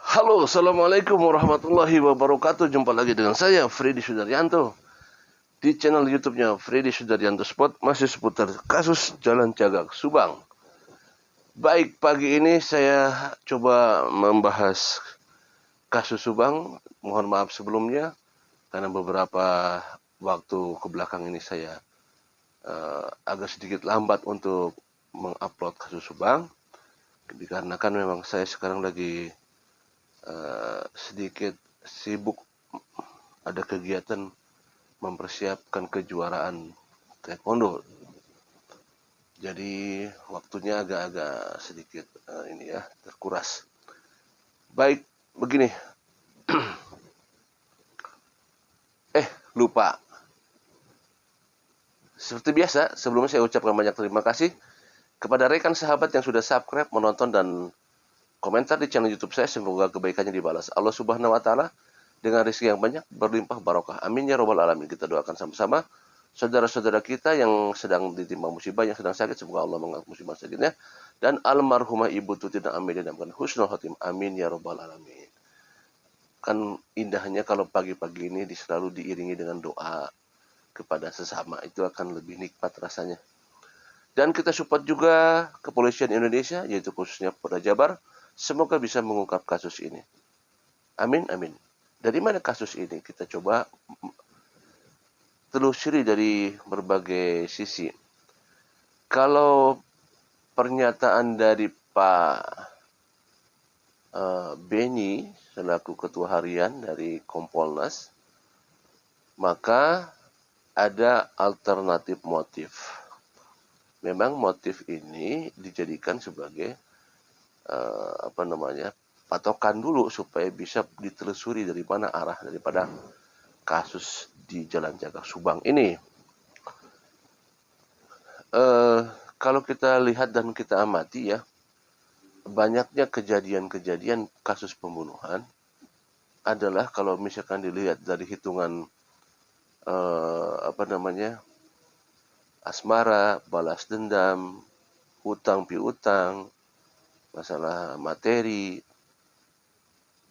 Halo, Assalamualaikum warahmatullahi wabarakatuh. Jumpa lagi dengan saya, Freddy Sudaryanto, di channel YouTube-nya Freddy Sudaryanto Spot, masih seputar kasus Jalan Cagak, Subang. Baik, pagi ini saya coba membahas kasus Subang. Mohon maaf sebelumnya, karena beberapa waktu ke belakang ini saya agak sedikit lambat untuk mengupload kasus Subang. Dikarenakan memang saya sekarang lagi sedikit sibuk, ada kegiatan mempersiapkan kejuaraan taekwondo. Jadi waktunya agak-agak sedikit ini ya, terkuras. Baik, begini. Lupa. Seperti biasa, sebelumnya saya ucapkan banyak terima kasih kepada rekan sahabat yang sudah subscribe, menonton, dan komentar di channel YouTube saya. Semoga kebaikannya dibalas Allah Subhanahu wa Ta'ala dengan rezeki yang banyak, berlimpah barokah. Amin ya robbal alamin. Kita doakan sama-sama saudara-saudara kita yang sedang ditimpa musibah, yang sedang sakit, semoga Allah mengangkat musibah sakitnya. Dan almarhumah Ibu Tuti dan Amelia dalam husnul khotimah. Amin ya robbal alamin. Kan indahnya kalau pagi-pagi ini selalu diiringi dengan doa kepada sesama, itu akan lebih nikmat rasanya. Dan kita support juga kepolisian Indonesia, yaitu khususnya Polda Jabar, semoga bisa mengungkap kasus ini. Amin, amin. Dari mana kasus ini? Kita coba telusuri dari berbagai sisi. Kalau pernyataan dari Pak Beni selaku Ketua Harian dari Kompolnas, maka ada alternatif motif. Memang motif ini dijadikan sebagai patokan dulu supaya bisa ditelusuri dari mana arah daripada kasus di Jalan Cagak Subang ini. Kalau kita lihat dan kita amati ya, banyaknya kejadian-kejadian kasus pembunuhan adalah kalau misalkan dilihat dari hitungan asmara, balas dendam, hutang piutang, masalah materi,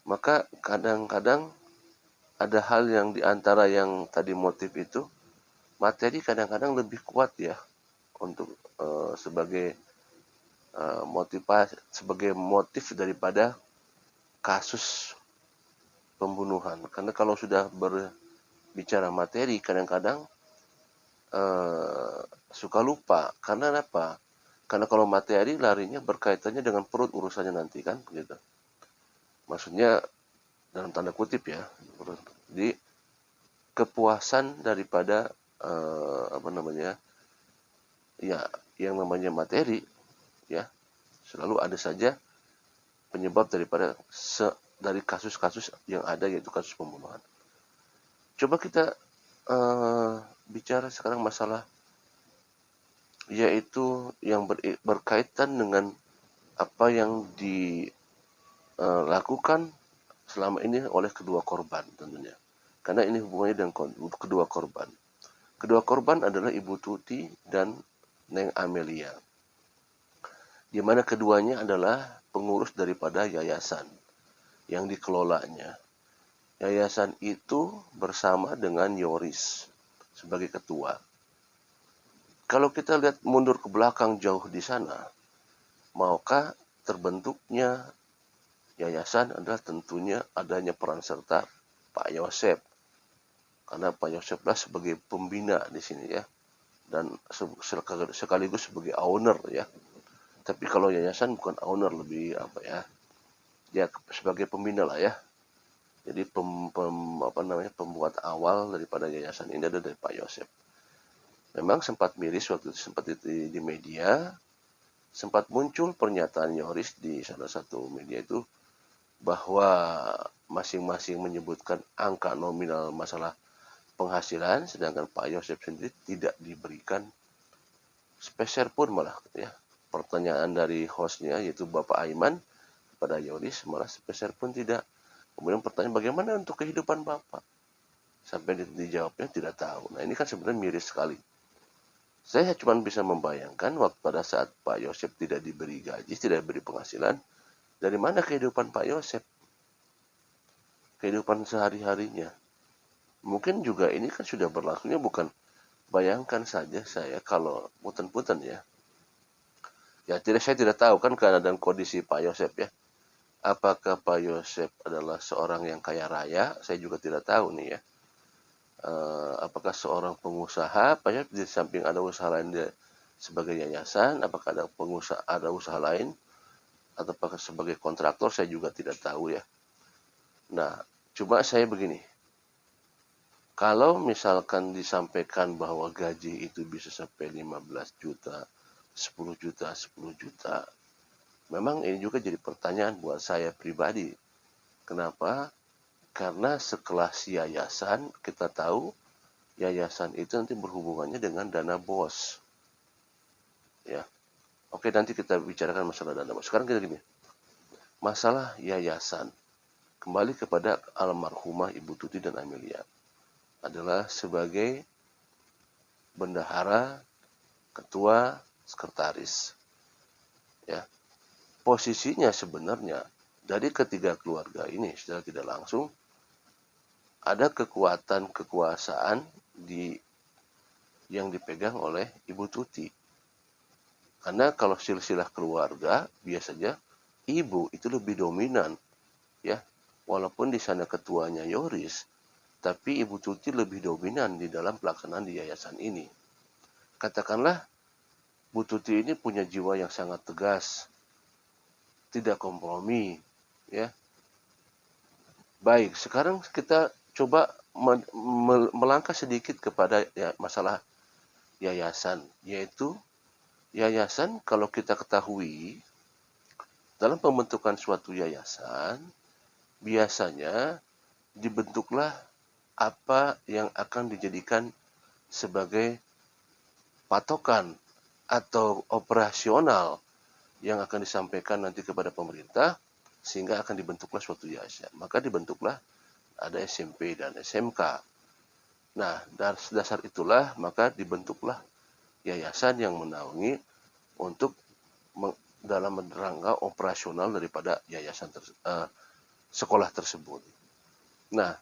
maka kadang-kadang ada hal yang diantara yang tadi motif itu, materi kadang-kadang lebih kuat ya untuk sebagai sebagai motif daripada kasus pembunuhan. Karena kalau sudah berbicara materi, kadang-kadang suka lupa. Karena apa? Karena kalau materi larinya berkaitannya dengan perut urusannya nanti kan, gitu. Maksudnya dalam tanda kutip ya, di kepuasan daripada ya yang namanya materi ya, selalu ada saja penyebab daripada dari kasus-kasus yang ada, yaitu kasus pembunuhan. Coba kita bicara sekarang masalah yaitu yang berkaitan dengan apa yang dilakukan selama ini oleh kedua korban tentunya. Karena ini hubungannya dengan kedua korban. Kedua korban adalah Ibu Tuti dan Neng Amelia, di mana keduanya adalah pengurus daripada yayasan yang dikelolanya. Yayasan itu bersama dengan Yoris sebagai ketua. Kalau kita lihat mundur ke belakang jauh di sana, maukah terbentuknya yayasan adalah tentunya adanya peran serta Pak Yosep. Karena Pak Yosep lah sebagai pembina di sini ya, dan sekaligus sebagai owner ya. Tapi kalau yayasan bukan owner, lebih dia sebagai pembina lah ya. Jadi pembuat awal daripada yayasan ini adalah dari Pak Yosep. Memang sempat miris waktu itu, sempat di media, sempat muncul pernyataan Yoris di salah satu media itu bahwa masing-masing menyebutkan angka nominal masalah penghasilan, sedangkan Pak Yosep sendiri tidak diberikan speser pun malah ya. Pertanyaan dari hostnya yaitu Bapak Aiman kepada Yoris malah speser pun tidak. Kemudian pertanyaan, bagaimana untuk kehidupan Bapak? Sampai dijawabnya tidak tahu. Nah ini kan sebenarnya miris sekali. Saya cuma bisa membayangkan waktu pada saat Pak Yosep tidak diberi gaji, tidak diberi penghasilan, dari mana kehidupan Pak Yosep? kehidupan sehari-harinya. Mungkin juga ini kan sudah berlangsungnya, bukan bayangkan saja saya kalau punten-punten ya. Ya saya tidak tahu kan keadaan kondisi Pak Yosep ya. Apakah Pak Yosep adalah seorang yang kaya raya? Saya juga tidak tahu nih ya. Apakah seorang pengusaha, Pak Yosep di samping ada usaha lain dia sebagai yayasan, apakah ada usaha lain, atau apakah sebagai kontraktor, saya juga tidak tahu ya. Nah, coba saya begini. Kalau misalkan disampaikan bahwa gaji itu bisa sampai 15 juta, 10 juta, 10 juta, memang ini juga jadi pertanyaan buat saya pribadi. Kenapa? Karena sekelas yayasan, kita tahu yayasan itu nanti berhubungannya dengan dana bos. Ya. Oke, nanti kita bicarakan masalah dana bos. Sekarang kita gini. Masalah yayasan. Kembali kepada almarhumah Ibu Tuti dan Amelia. Adalah sebagai bendahara, ketua, sekretaris. Ya. Posisinya sebenarnya dari ketiga keluarga ini secara tidak langsung ada kekuatan kekuasaan yang dipegang oleh Ibu Tuti. Karena kalau silsilah keluarga biasanya ibu itu lebih dominan, ya. Walaupun di sana ketuanya Yoris, tapi Ibu Tuti lebih dominan di dalam pelaksanaan di yayasan ini. Katakanlah Bu Tuti ini punya jiwa yang sangat tegas, tidak kompromi, ya. Baik, sekarang kita coba melangkah sedikit kepada ya, masalah yayasan, yaitu yayasan kalau kita ketahui dalam pembentukan suatu yayasan biasanya dibentuklah apa yang akan dijadikan sebagai patokan atau operasional yang akan disampaikan nanti kepada pemerintah sehingga akan dibentuklah suatu yayasan. Maka dibentuklah ada SMP dan SMK. Nah, dari dasar itulah maka dibentuklah yayasan yang menaungi untuk dalam rangka operasional daripada yayasan sekolah tersebut. Nah,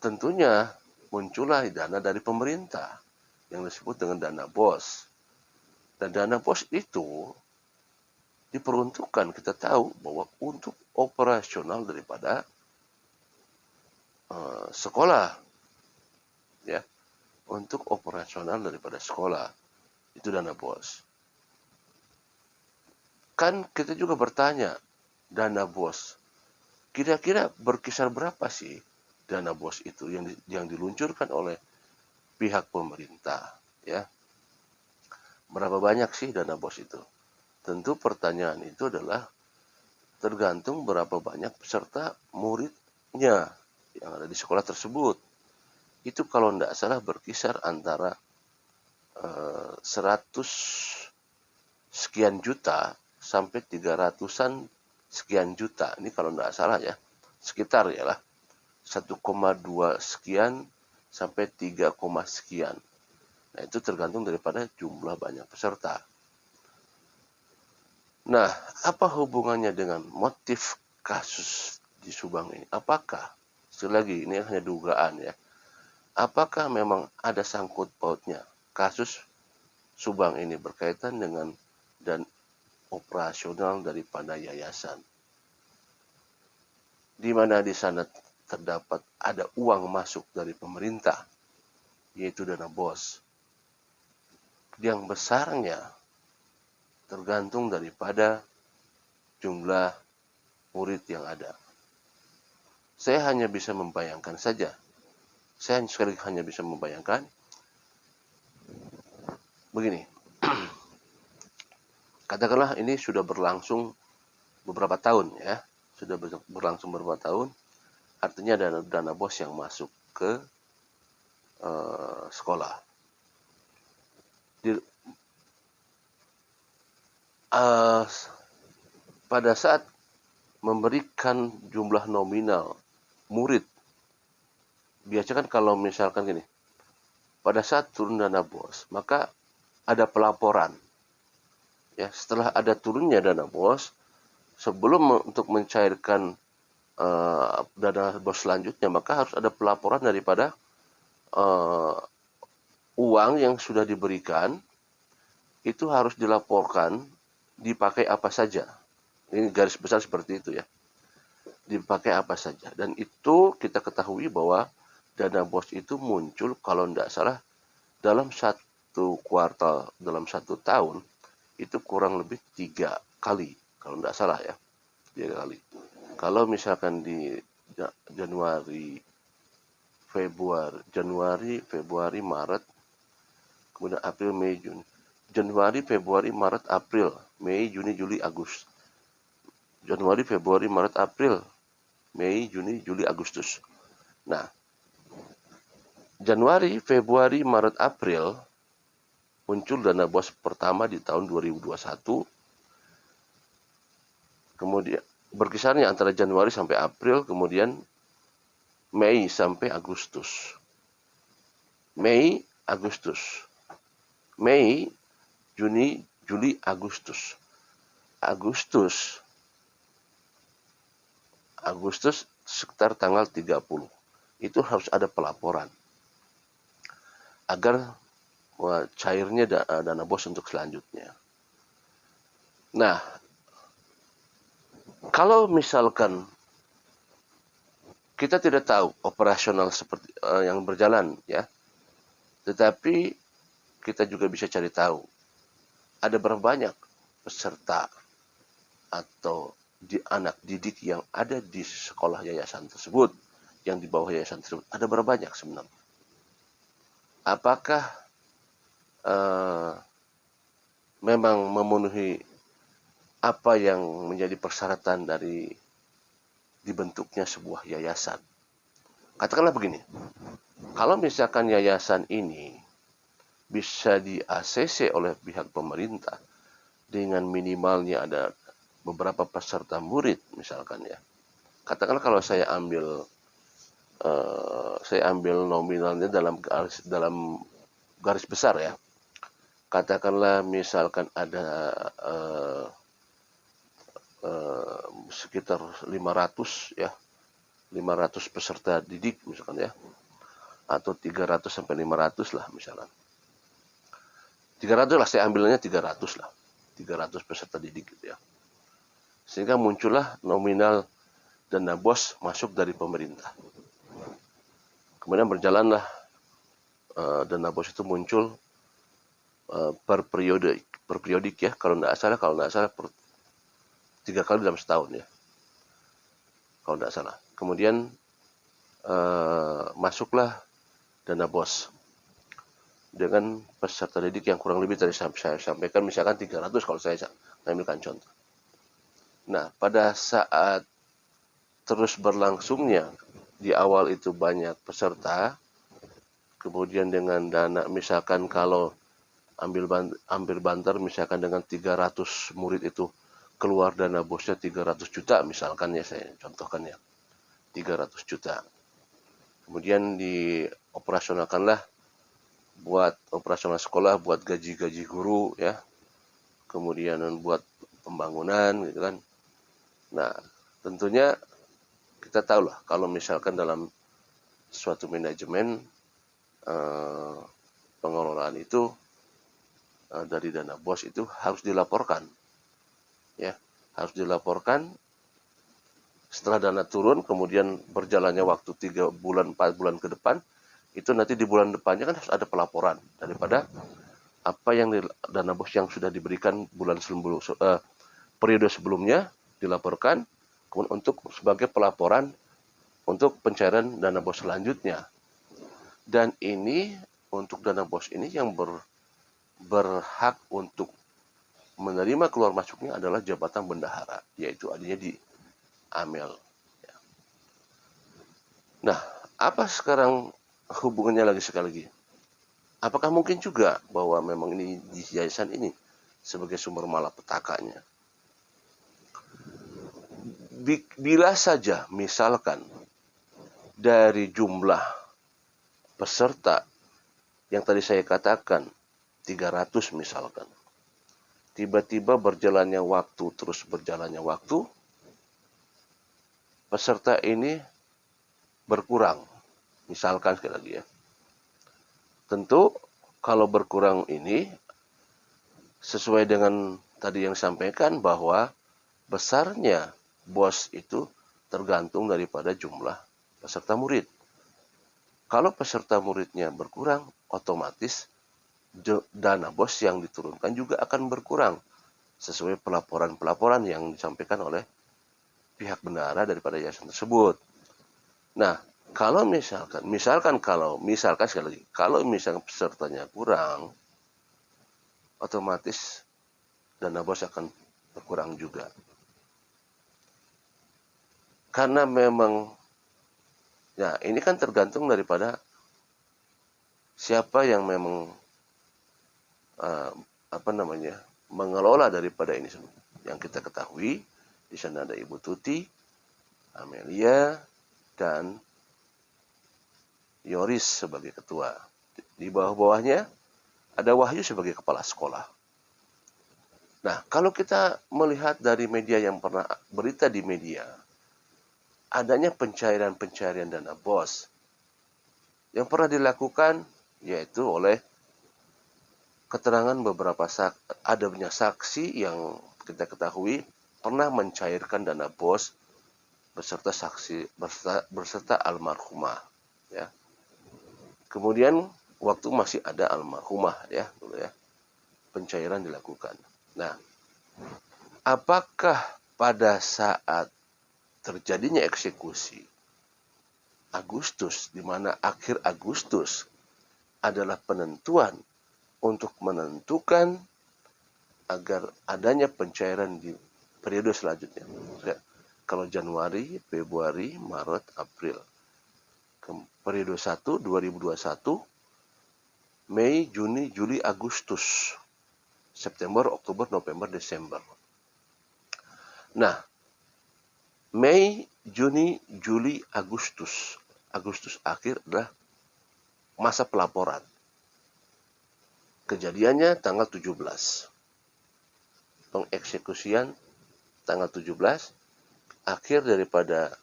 tentunya muncullah dana dari pemerintah yang disebut dengan dana BOS. Dan dana BOS itu diperuntukkan, kita tahu bahwa untuk operasional daripada sekolah, ya, untuk operasional daripada sekolah itu dana BOS. Kan kita juga bertanya, dana BOS kira-kira berkisar berapa sih dana BOS itu yang diluncurkan oleh pihak pemerintah, ya? Berapa banyak sih dana BOS itu? Tentu pertanyaan itu adalah tergantung berapa banyak peserta muridnya yang ada di sekolah tersebut. Itu kalau tidak salah berkisar antara 100 sekian juta sampai 300-an sekian juta. Ini kalau tidak salah ya, sekitar ya lah 1,2 sekian sampai 3, sekian. Nah, itu tergantung daripada jumlah banyak peserta. Nah, apa hubungannya dengan motif kasus di Subang ini? Apakah, sekali lagi ini hanya dugaan ya, apakah memang ada sangkut pautnya kasus Subang ini berkaitan dengan dan operasional daripada yayasan, di mana di sana terdapat ada uang masuk dari pemerintah, yaitu dana BOS, yang besarnya tergantung daripada jumlah murid yang ada. Saya hanya bisa membayangkan saja. Saya sekali hanya bisa membayangkan begini. Katakanlah ini sudah berlangsung beberapa tahun ya. Sudah berlangsung beberapa tahun. Artinya dana BOS yang masuk ke sekolah. Pada saat memberikan jumlah nominal murid, biasanya kan kalau misalkan gini, pada saat turun dana BOS, maka ada pelaporan. Ya, setelah ada turunnya dana BOS, sebelum untuk mencairkan dana bos selanjutnya, maka harus ada pelaporan daripada uang yang sudah diberikan itu harus dilaporkan dipakai apa saja. Ini garis besar seperti itu ya. Dipakai apa saja. Dan itu kita ketahui bahwa dana bos itu muncul kalau tidak salah dalam satu kuartal, dalam satu tahun itu kurang lebih 3 kali kalau tidak salah ya, 3 kali. Kalau misalkan di Januari, Februari, Maret, kemudian April, Mei, Juni. Januari, Februari, Maret, April, Mei, Juni, Juli, Agustus. Januari, Februari, Maret, April, Mei, Juni, Juli, Agustus. Nah, Januari, Februari, Maret, April muncul dana bos pertama di tahun 2021. Kemudian berkisarnya antara Januari sampai April, kemudian Mei sampai Agustus. Mei, Agustus. Mei, Juni, Juli, Agustus. Agustus sekitar tanggal 30. Itu harus ada pelaporan agar cairnya dana bos untuk selanjutnya. Nah, kalau misalkan kita tidak tahu operasional seperti yang berjalan ya, tetapi kita juga bisa cari tahu ada berapa banyak peserta atau anak didik yang ada di sekolah yayasan tersebut, yang di bawah yayasan tersebut, ada berapa banyak sebenarnya? Apakah memang memenuhi apa yang menjadi persyaratan dari dibentuknya sebuah yayasan? Katakanlah begini, kalau misalkan yayasan ini bisa di-ACC oleh pihak pemerintah dengan minimalnya ada beberapa peserta murid misalkan ya. Katakanlah kalau saya ambil nominalnya dalam garis besar ya. Katakanlah misalkan ada sekitar 500 ya. 500 peserta didik misalkan ya. Atau 300 sampai 500 lah misalkan. 300 lah, saya ambilnya 300 lah. 300 peserta didik gitu ya. Sehingga muncullah nominal dana bos masuk dari pemerintah. Kemudian berjalanlah dana bos itu muncul per periodik ya, kalau tidak salah 3 kali dalam setahun ya, kalau tidak salah. Kemudian masuklah dana bos dengan peserta didik yang kurang lebih tadi saya sampaikan misalkan 300 kalau saya ambilkan contoh. Nah, pada saat terus berlangsungnya di awal itu banyak peserta, kemudian dengan dana misalkan kalau ambil banter misalkan dengan 300 murid itu keluar dana bosnya 300 juta misalkan ya, saya contohkan ya, 300 juta. Kemudian dioperasionalkanlah buat operasional sekolah, buat gaji-gaji guru ya, kemudian buat pembangunan gitu kan. Nah, tentunya kita tahu lah kalau misalkan dalam suatu manajemen pengelolaan itu dari dana bos itu harus dilaporkan ya, harus dilaporkan. Setelah dana turun kemudian berjalannya waktu 3 bulan 4 bulan ke depan, itu nanti di bulan depannya kan harus ada pelaporan daripada apa yang dana bos yang sudah diberikan periode sebelumnya dilaporkan, kemudian untuk sebagai pelaporan untuk pencairan dana bos selanjutnya. Dan ini untuk dana bos ini yang berhak untuk menerima keluar masuknya adalah jabatan bendahara, yaitu adanya di AMEL. Nah, apa sekarang hubungannya sekali lagi? Apakah mungkin juga bahwa memang ini di yayasan ini sebagai sumber malapetakanya? Bila saja misalkan dari jumlah peserta yang tadi saya katakan 300 misalkan, tiba-tiba berjalannya waktu, peserta ini berkurang, misalkan sekali lagi ya, tentu kalau berkurang ini sesuai dengan tadi yang disampaikan bahwa besarnya BOS itu tergantung daripada jumlah peserta murid. Kalau peserta muridnya berkurang, otomatis dana BOS yang diturunkan juga akan berkurang sesuai pelaporan-pelaporan yang disampaikan oleh pihak bendahara daripada yayasan tersebut. Nah, kalau misalkan sekali lagi, kalau misalkan pesertanya kurang, otomatis dana BOS akan berkurang juga. Karena memang, ya ini kan tergantung daripada siapa yang memang mengelola daripada ini semua. Yang kita ketahui di sana ada Ibu Tuti, Amelia, dan Yoris sebagai ketua. Di bawah-bawahnya ada Wahyu sebagai kepala sekolah. Nah, kalau kita melihat dari media yang pernah berita di media, adanya pencairan dana BOS yang pernah dilakukan yaitu oleh keterangan beberapa adanya saksi yang kita ketahui pernah mencairkan dana BOS beserta almarhumah ya. Kemudian waktu masih ada almarhumah ya dulu ya, pencairan dilakukan. Nah, apakah pada saat terjadinya eksekusi Agustus, di mana akhir Agustus adalah penentuan untuk menentukan agar adanya pencairan di periode selanjutnya. Kalau Januari, Februari, Maret, April. Periode 1 2021, Mei, Juni, Juli, Agustus, September, Oktober, November, Desember. Nah, Mei, Juni, Juli, Agustus. Agustus akhir adalah masa pelaporan. Kejadiannya tanggal 17. Pengeksekusian tanggal 17. Akhir daripada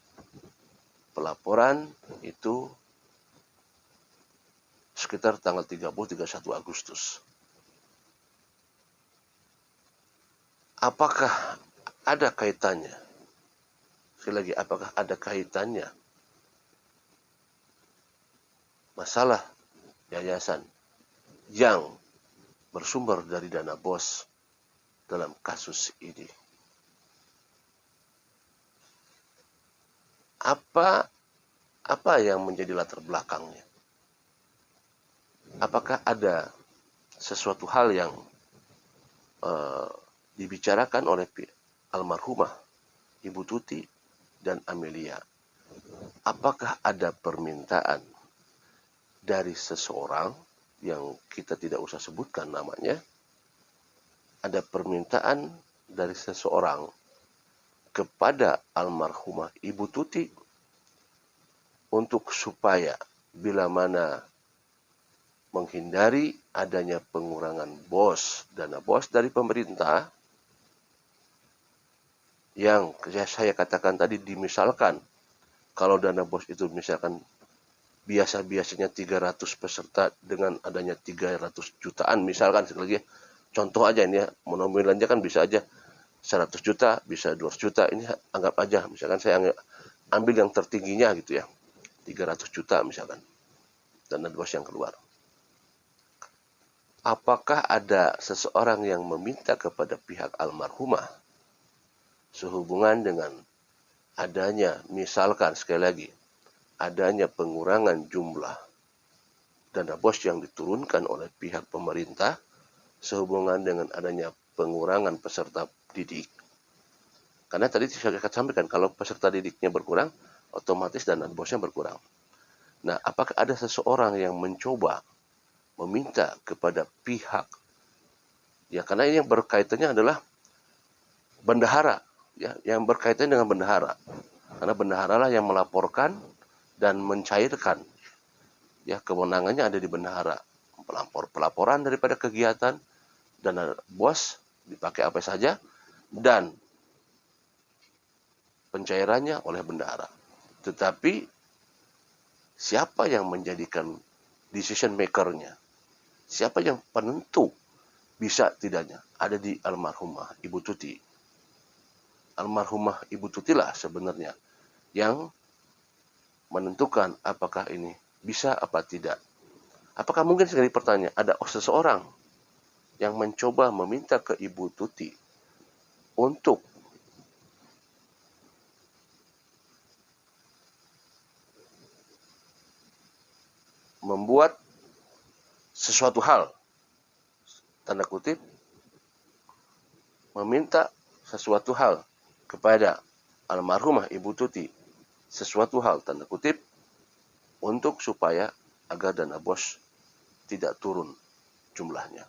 pelaporan itu sekitar tanggal 30-31 Agustus. Apakah ada kaitannya? Sekali lagi, apakah ada kaitannya masalah yayasan yang bersumber dari dana BOS dalam kasus ini? Apa yang menjadi latar belakangnya? Apakah ada sesuatu hal yang dibicarakan oleh almarhumah Ibu Tuti dan Amelia? Apakah ada permintaan dari seseorang yang kita tidak usah sebutkan namanya? Ada permintaan dari seseorang kepada almarhumah Ibu Tuti untuk supaya bila mana menghindari adanya pengurangan dana BOS dari pemerintah yang saya katakan tadi, dimisalkan kalau dana BOS itu misalkan biasanya 300 peserta dengan adanya 300 jutaan misalkan, sekali lagi contoh aja ini ya, nominalnya kan bisa aja 100 juta, bisa 200 juta, ini anggap aja misalkan saya ambil yang tertingginya gitu ya, 300 juta misalkan dana BOS yang keluar. Apakah ada seseorang yang meminta kepada pihak almarhumah sehubungan dengan adanya, misalkan sekali lagi, adanya pengurangan jumlah dana BOS yang diturunkan oleh pihak pemerintah sehubungan dengan adanya pengurangan peserta didik? Karena tadi saya sampaikan kalau peserta didiknya berkurang, otomatis dana BOS-nya berkurang. Nah, apakah ada seseorang yang mencoba meminta kepada pihak, ya karena ini yang berkaitannya adalah bendahara, ya, yang berkaitan dengan bendahara, karena bendahara lah yang melaporkan dan mencairkan, ya kewenangannya ada di bendahara, pelaporan daripada kegiatan dana BOS dipakai apa saja, dan pencairannya oleh bendahara. Tetapi siapa yang menjadikan decision maker-nya? Siapa yang penentu bisa tidaknya? Ada di almarhumah Ibu Tuti. Almarhumah Ibu Tuti lah sebenarnya yang menentukan apakah ini bisa apa tidak. Apakah mungkin sekali pertanyaan ada seseorang yang mencoba meminta ke Ibu Tuti untuk membuat sesuatu hal, tanda kutip, meminta sesuatu hal kepada almarhumah Ibu Tuti, sesuatu hal, tanda kutip, untuk supaya agar dana BOS tidak turun jumlahnya.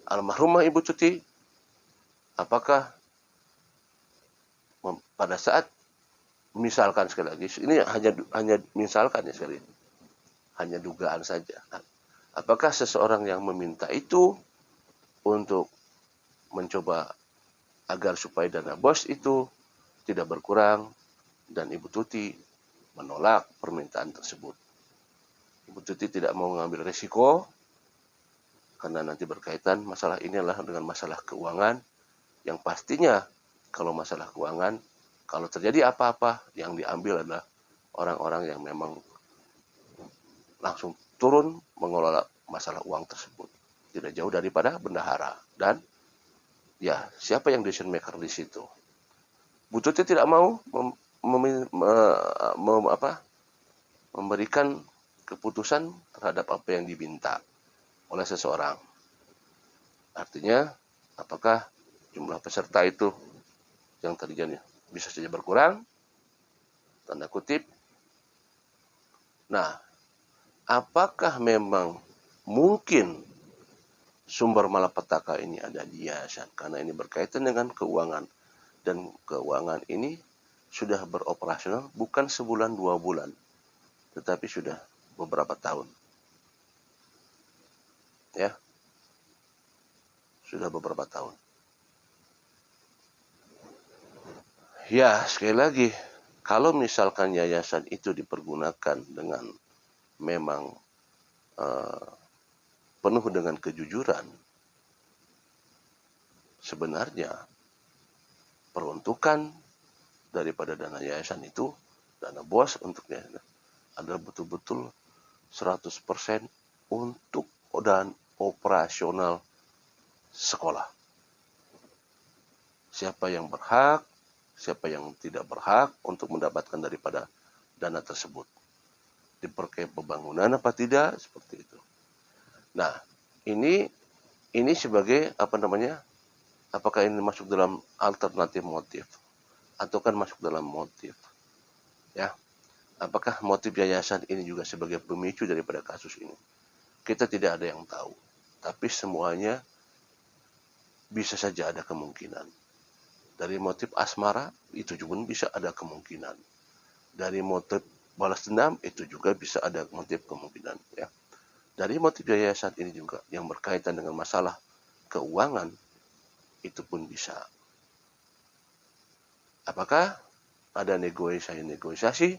Almarhumah Ibu Tuti, apakah pada saat, misalkan sekali lagi, ini hanya misalkan ya sekali, hanya dugaan saja. Apakah seseorang yang meminta itu untuk mencoba agar supaya dana BOS itu tidak berkurang dan Ibu Tuti menolak permintaan tersebut. Ibu Tuti tidak mau mengambil risiko karena nanti berkaitan masalah ini adalah dengan masalah keuangan yang pastinya kalau masalah keuangan, kalau terjadi apa-apa yang diambil adalah orang-orang yang memang langsung turun mengelola masalah uang tersebut. Tidak jauh daripada bendahara dan ya siapa yang decision maker di situ. Bu Tuti tidak mau memberikan keputusan terhadap apa yang diminta oleh seseorang. Artinya, apakah jumlah peserta itu yang terjadi bisa saja berkurang, tanda kutip. Nah, apakah memang mungkin sumber malapetaka ini ada di yayasan? Karena ini berkaitan dengan keuangan. Dan keuangan ini sudah beroperasional bukan sebulan 2 bulan, tetapi sudah beberapa tahun. Ya, sudah beberapa tahun. Ya, sekali lagi, kalau misalkan yayasan itu dipergunakan dengan memang penuh dengan kejujuran, sebenarnya peruntukan daripada dana yayasan itu, dana BOS untuk yayasan, adalah betul-betul 100% untuk dan operasional sekolah. Siapa yang berhak, siapa yang tidak berhak untuk mendapatkan daripada dana tersebut. Dipakai pembangunan apa tidak, seperti itu. Nah, ini sebagai apakah ini masuk dalam alternatif motif atau kan masuk dalam motif, ya? Apakah motif yayasan ini juga sebagai pemicu daripada kasus ini? Kita tidak ada yang tahu, tapi semuanya bisa saja ada kemungkinan. Dari motif asmara itu juga bisa ada kemungkinan. Dari motif balas dendam itu juga bisa ada motif kemungkinan, ya. Dari motif yayasan ini juga yang berkaitan dengan masalah keuangan itu pun bisa. Apakah ada negosiasi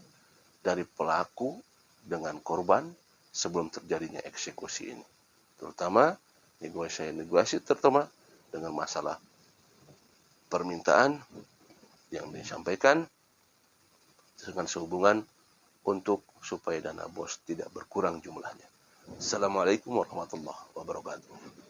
dari pelaku dengan korban sebelum terjadinya eksekusi ini? Terutama negosiasi terutama dengan masalah permintaan yang disampaikan dengan sehubungan untuk supaya dana BOS tidak berkurang jumlahnya. Assalamualaikum warahmatullahi wabarakatuh.